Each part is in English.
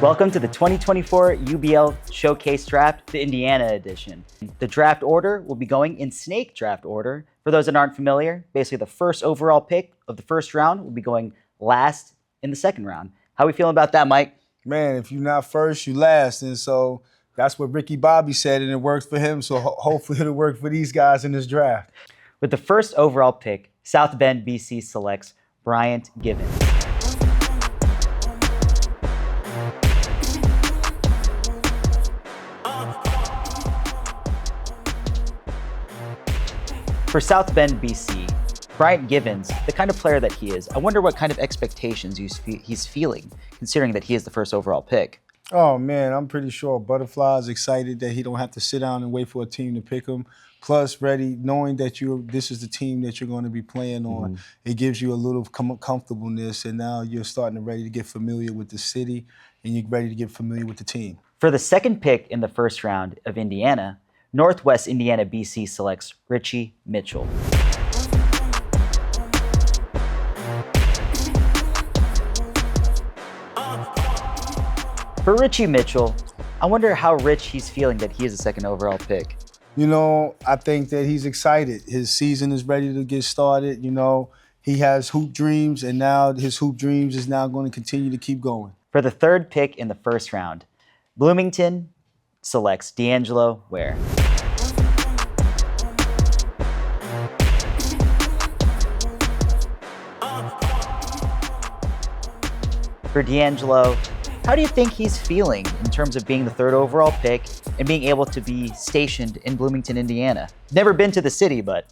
Welcome to the 2024 UBL Showcase Draft, the Indiana edition. The draft order will be going in snake draft order. For those that aren't familiar, basically the first overall pick of the first round will be going last in the second round. How are we feeling about that, Mike? Man, if you're not first, you last. And so that's what Ricky Bobby said, and it worked for him. So hopefully it'll work for these guys in this draft. With the first overall pick, South Bend, BC selects Bryant Givens. For South Bend, BC, Bryant Givens, the kind of player that he is, I wonder what kind of expectations he's feeling, considering that he is the first overall pick. Oh, man, I'm pretty sure Butterfly's excited that he don't have to sit down and wait for a team to pick him. Plus, ready, knowing that this is the team that you're going to be playing on, it gives you a little comfortableness, and now you're ready to get familiar with the city, and you're ready to get familiar with the team. For the second pick in the first round of Indiana, Northwest Indiana, BC selects Richie Mitchell. For Richie Mitchell, I wonder how rich he's feeling that he is the second overall pick. You know, I think that he's excited. His season is ready to get started. You know, he has hoop dreams, and now his hoop dreams is now going to continue to keep going. For the third pick in the first round, Bloomington selects D'Angelo Ware. For D'Angelo, how do you think he's feeling in terms of being the third overall pick and being able to be stationed in Bloomington, Indiana? Never been to the city, but...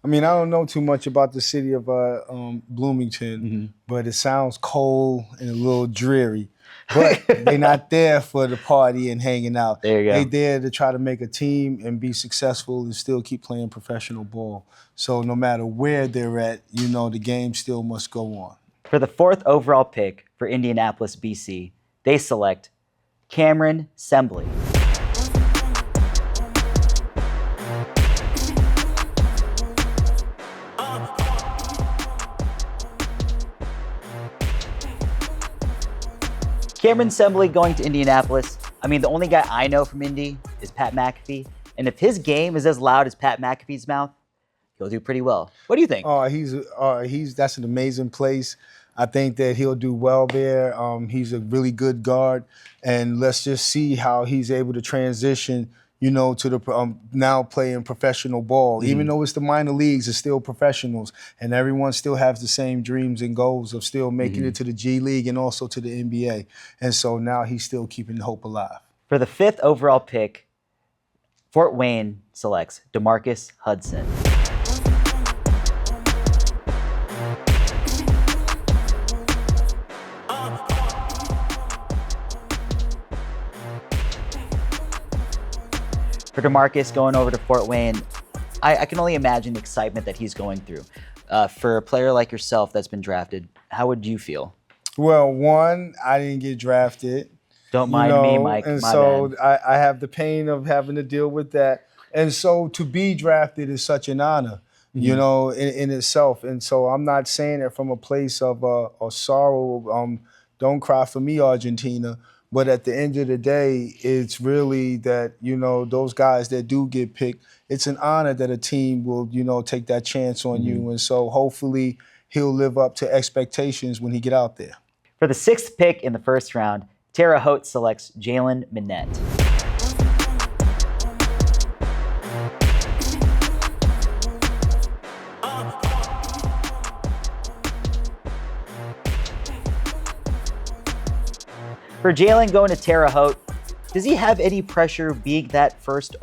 I mean, I don't know too much about the city of Bloomington, but it sounds cold and a little dreary. But they're not there for the party and hanging out. There you go. They're there to try to make a team and be successful and still keep playing professional ball. So no matter where they're at, you know, the game still must go on. For the fourth overall pick for Indianapolis, BC, they select Cameron Sembley. Cameron Sembley going to Indianapolis. I mean, the only guy I know from Indy is Pat McAfee. And if his game is as loud as Pat McAfee's mouth, he'll do pretty well. What do you think? That's an amazing place. I think that he'll do well there. He's a really good guard. And let's just see how he's able to transition, you know, to the now playing professional ball. Even though it's the minor leagues, it's still professionals. And everyone still has the same dreams and goals of still making it to the G League and also to the NBA. And so now he's still keeping hope alive. For the fifth overall pick, Fort Wayne selects DeMarcus Hudson. For DeMarcus going over to Fort Wayne, I can only imagine the excitement that he's going through. For a player like yourself that's been drafted, how would you feel? Well, one, I didn't get drafted. Don't mind me, Mike. And my so bad. I have the pain of having to deal with that. And so to be drafted is such an honor, you know, in itself. And so I'm not saying it from a place of sorrow. Don't cry for me, Argentina. But at the end of the day, it's really that, you know, those guys that do get picked, it's an honor that a team will, you know, take that chance on you. And so hopefully he'll live up to expectations when he get out there. For the sixth pick in the first round, Terre Haute selects Jalen Minette. For Jalen going to Terre Haute, does he have any pressure being that first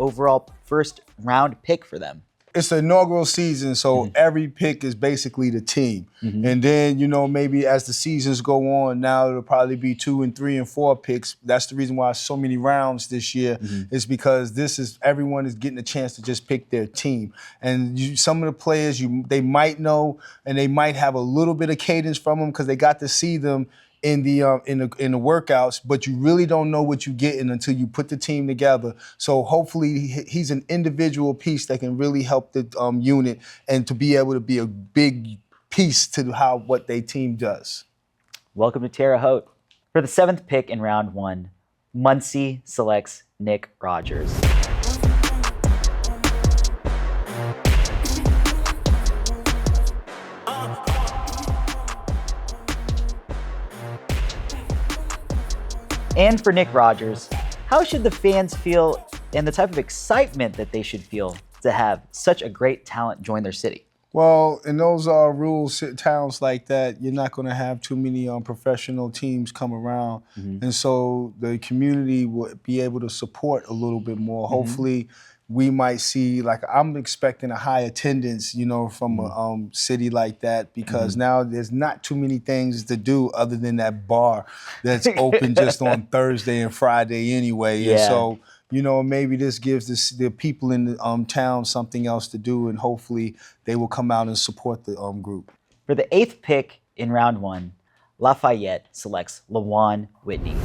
round pick for them? It's the inaugural season, so every pick is basically the team. And then, you know, maybe as the seasons go on, now it'll probably be 2 and 3 and 4 picks. That's the reason why so many rounds this year is because everyone is getting a chance to just pick their team. And some of the players, they might know and they might have a little bit of cadence from them because they got to see them in the workouts, but you really don't know what you're getting until you put the team together. So hopefully he's an individual piece that can really help the unit and to be able to be a big piece to what their team does. Welcome to Terre Haute. For the 7th pick in round 1, Muncie selects Nick Rogers. And for Nick Rogers, how should the fans feel and the type of excitement that they should feel to have such a great talent join their city? Well, in those rural towns like that, you're not going to have too many professional teams come around. And so the community will be able to support a little bit more. Hopefully, we might see, like, I'm expecting a high attendance, from a city like that, because now there's not too many things to do other than that bar that's open just on Thursday and Friday anyway. Yeah. And so, maybe this gives the people in the town something else to do, and hopefully they will come out and support the group. For the 8th pick in round 1, Lafayette selects LaJuan Whitney.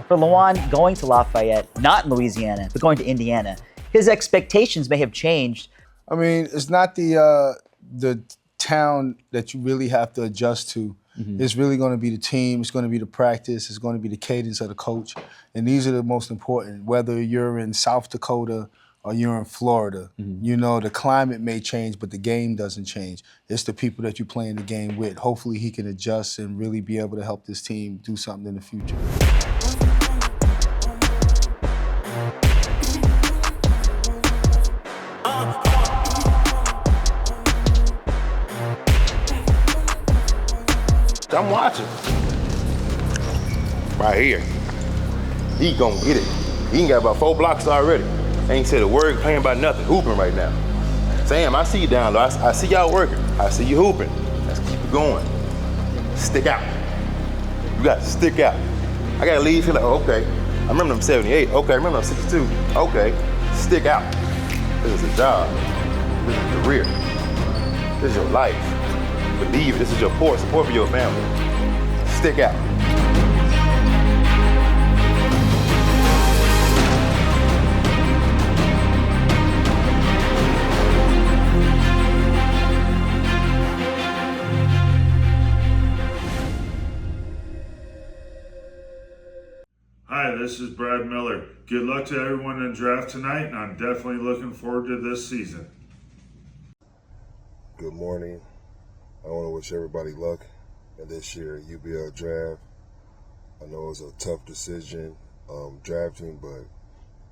For LaJuan going to Lafayette, not in Louisiana, but going to Indiana, his expectations may have changed. I mean, it's not the town that you really have to adjust to. It's really going to be the team. It's going to be the practice. It's going to be the cadence of the coach. And these are the most important, whether you're in South Dakota or you're in Florida. The climate may change, but the game doesn't change. It's the people that you're playing the game with. Hopefully he can adjust and really be able to help this team do something in the future. I'm watching. Right here. He gonna get it. He ain't got about 4 blocks already. Ain't said a word, playing about nothing, hooping right now. Sam, I see you down low. I see y'all working. I see you hooping. Let's keep it going. Stick out. You gotta stick out. I gotta leave here like, okay. I remember them 78. Okay, I remember them 62. Okay. Stick out. This is a job. This is a career. This is your life. Believe it. This is your support for your family. Stick out. Hi, this is Brad Miller. Good luck to everyone in the draft tonight, and I'm definitely looking forward to this season. Good morning. I want to wish everybody luck in this year's UBL draft. I know it was a tough decision drafting, but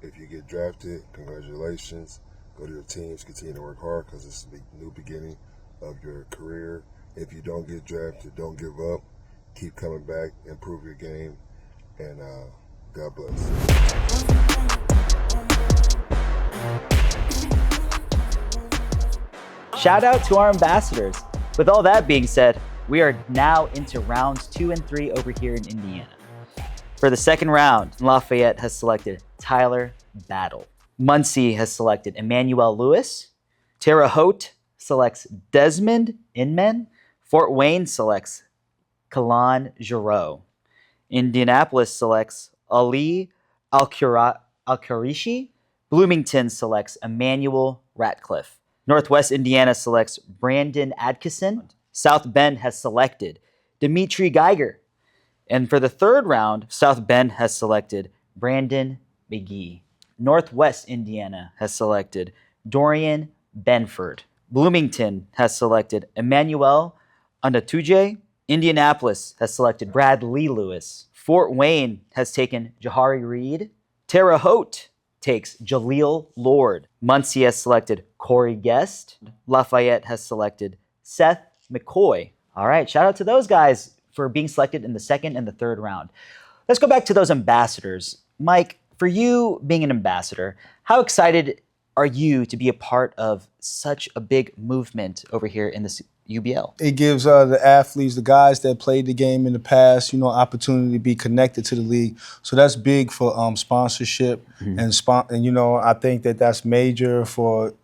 if you get drafted, congratulations. Go to your teams, continue to work hard because this is the new beginning of your career. If you don't get drafted, don't give up. Keep coming back, improve your game, and God bless. Shout out to our ambassadors. With all that being said, we are now into rounds 2 and 3 over here in Indiana. For the second round, Lafayette has selected Tyler Battle. Muncie has selected Emmanuel Lewis. Terre Haute selects Desmond Inman. Fort Wayne selects Kalan Giroux. Indianapolis selects Ali Al-Kharishi. Bloomington selects Emmanuel Ratcliffe. Northwest Indiana selects Brandon Adkison. South Bend has selected Dimitri Geiger. And for the third round, South Bend has selected Brandon McGee. Northwest Indiana has selected Dorian Benford. Bloomington has selected Emmanuel Andatuje. Indianapolis has selected Bradley Lewis. Fort Wayne has taken Jahari Reed. Terre Haute takes Jaleel Lord. Muncie has selected Corey Guest. Lafayette has selected Seth McCoy. All right, shout out to those guys for being selected in the second and the third round. Let's go back to those ambassadors. Mike, for you being an ambassador, how excited are you to be a part of such a big movement over here in this UBL. It gives the athletes, the guys that played the game in the past, opportunity to be connected to the league. So that's big for sponsorship and I think that's major for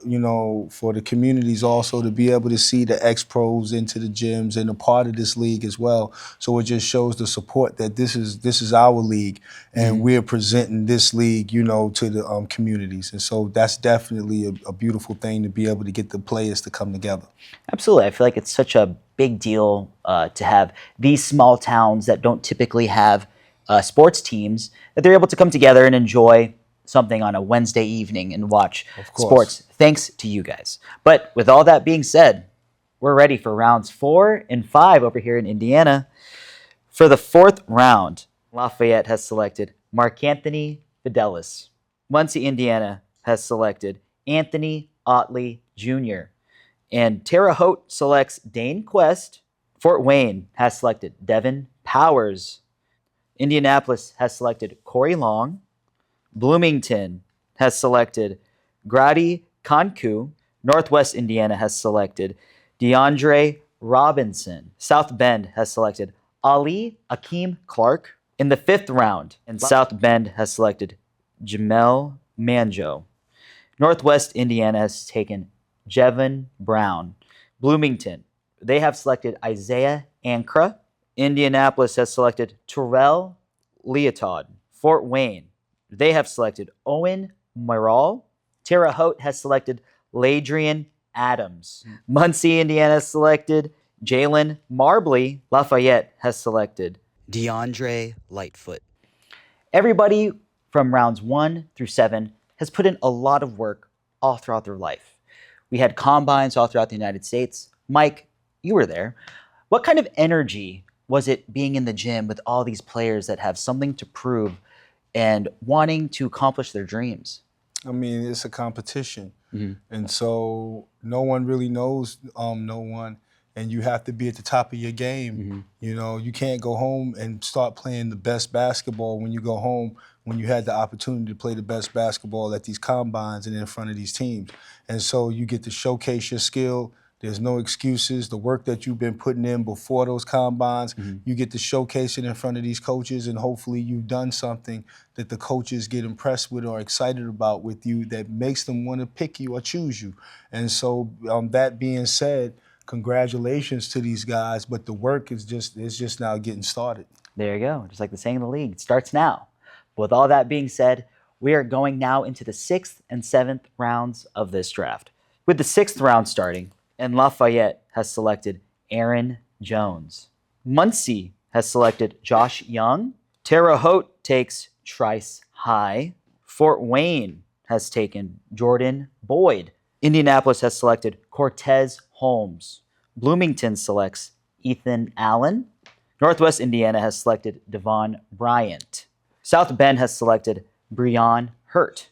for the communities also to be able to see the ex-pros into the gyms and a part of this league as well. So it just shows the support that this is our league and we're presenting this league, to the communities. And so that's definitely a beautiful thing to be able to get the players to come together. Absolutely. I feel like it's such a big deal to have these small towns that don't typically have sports teams, that they're able to come together and enjoy something on a Wednesday evening and watch sports, thanks to you guys. But with all that being said, we're ready for rounds 4 and 5 over here in Indiana. For the 4th round, Lafayette has selected Mark Anthony Fidelis. Muncie, Indiana has selected Anthony Otley Jr. And Terre Haute selects Dane Quest. Fort Wayne has selected Devin Powers. Indianapolis has selected Corey Long. Bloomington has selected Grady Concu. Northwest Indiana has selected DeAndre Robinson. South Bend has selected Ali Akeem Clark. In the 5th round, and South Bend has selected Jamel Manjo. Northwest Indiana has taken Jevon Brown. Bloomington, they have selected Isaiah Ankra. Indianapolis has selected Terrell Leotard. Fort Wayne, they have selected Owen Morral. Terre Haute has selected Ladrian Adams. Muncie, Indiana has selected Jalen Marbley. Lafayette has selected DeAndre Lightfoot. Everybody from rounds 1 through 7 has put in a lot of work all throughout their life. We had combines all throughout the United States. Mike, you were there. What kind of energy was it being in the gym with all these players that have something to prove and wanting to accomplish their dreams? I mean, it's a competition. And so no one really knows no one. And you have to be at the top of your game. You can't go home and start playing the best basketball when you go home when you had the opportunity to play the best basketball at these combines and in front of these teams. And so you get to showcase your skill. There's no excuses. The work that you've been putting in before those combines, you get to showcase it in front of these coaches, and hopefully you've done something that the coaches get impressed with or excited about with you that makes them want to pick you or choose you. And so that being said, congratulations to these guys, but the work is just now getting started. There you go. Just like the saying in the league, it starts now. But with all that being said, we are going now into the 6th and 7th rounds of this draft. With the 6th round starting, and Lafayette has selected Aaron Jones. Muncie has selected Josh Young. Terre Haute takes Trice High. Fort Wayne has taken Jordan Boyd. Indianapolis has selected Cortez Holmes. Bloomington selects Ethan Allen. Northwest Indiana has selected Devon Bryant. South Bend has selected Breon Hurt.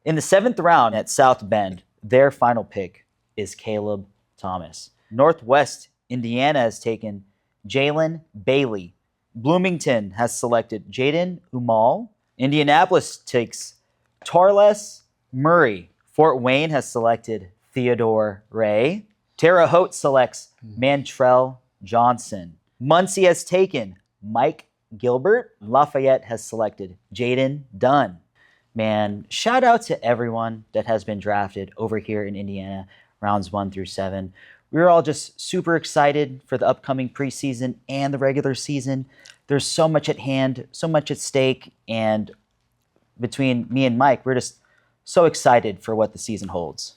In the 7th round at South Bend, their final pick is Caleb Thomas. Northwest Indiana has taken Jalen Bailey. Bloomington has selected Jaden Umal. Indianapolis takes Tarles Murray. Fort Wayne has selected Theodore Ray. Terre Haute selects Mantrell Johnson. Muncie has taken Mike Gilbert. Lafayette has selected Jaden Dunn. Man, shout out to everyone that has been drafted over here in Indiana, rounds 1 through 7. We're all just super excited for the upcoming preseason and the regular season. There's so much at hand, so much at stake, and between me and Mike, we're just so excited for what the season holds.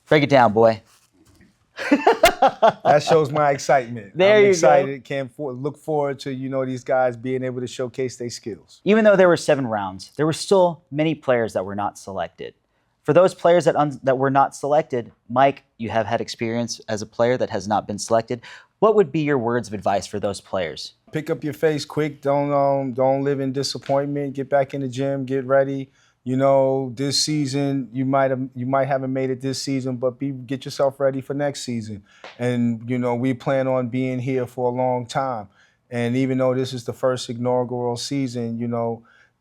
Break it down, boy. That shows my excitement. There I'm you excited. Can't look forward to these guys being able to showcase their skills. Even though there were 7 rounds, there were still many players that were not selected. For those players that were not selected, Mike, you have had experience as a player that has not been selected. What would be your words of advice for those players? Pick up your face quick. Don't live in disappointment. Get back in the gym. Get ready. This season you might haven't made it this season, but get yourself ready for next season. And we plan on being here for a long time. And even though this is the first inaugural season,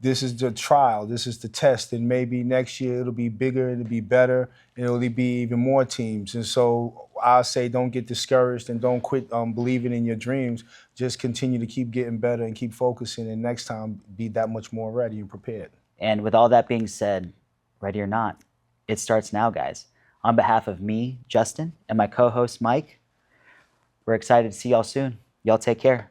this is the trial. This is the test. And maybe next year it'll be bigger, it'll be better, and it'll be even more teams. And so I'll say don't get discouraged and don't quit believing in your dreams. Just continue to keep getting better and keep focusing, and next time be that much more ready and prepared. And with all that being said, ready or not, it starts now, guys. On behalf of me, Justin, and my co-host, Mike, we're excited to see y'all soon. Y'all take care.